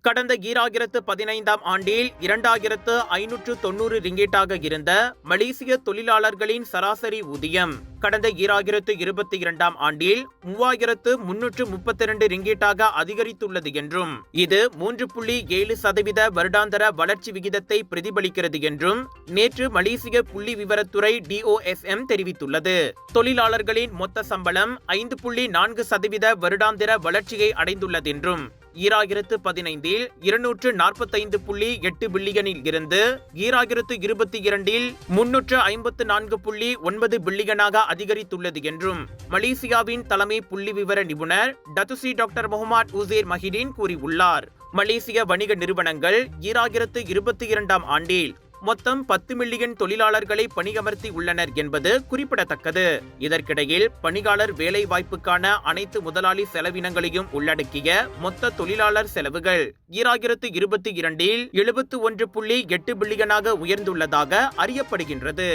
கடந்த 2015 ஆண்டில் 2590 ரிங்கேட்டாக இருந்த மலேசிய தொழிலாளர்களின் சராசரி ஊதியம் கடந்த 2022 ஆண்டில் 3332 ரிங்கேட்டாக அதிகரித்துள்ளது என்றும் இது 3.7% வருடாந்தர வளர்ச்சி விகிதத்தை பிரதிபலிக்கிறது என்றும் நேற்று மலேசிய புள்ளி விவரத்துறை DOSM தெரிவித்துள்ளது. தொழிலாளர்களின் மொத்த சம்பளம் 5.4% வருடாந்திர வளர்ச்சியை அடைந்துள்ளது என்றும் 2015 245.8 பில்லியனில் இருந்து 2022 354.9 பில்லியனாக அதிகரித்துள்ளது என்றும் மலேசியாவின் தலைமை புள்ளி விவர நிபுணர் டத்துஸ்ரீ டாக்டர் முகமது உசேர் மஹிதீன் கூறியுள்ளார். மலேசிய வணிக நிறுவனங்கள் 2022 ஆண்டில் மொத்தம் 10 மில்லியன் தொழிலாளர்களை பணியமர்த்தி உள்ளனர் என்பது குறிப்பிடத்தக்கது. இதற்கிடையில் பணியாளர் வேலை வாய்ப்புக்கான அனைத்து முதலாளி செலவினங்களையும் உள்ளடக்கிய மொத்த தொழிலாளர் செலவுகள் 2022 71.8 பில்லியனாக உயர்ந்துள்ளதாக அறியப்படுகின்றது.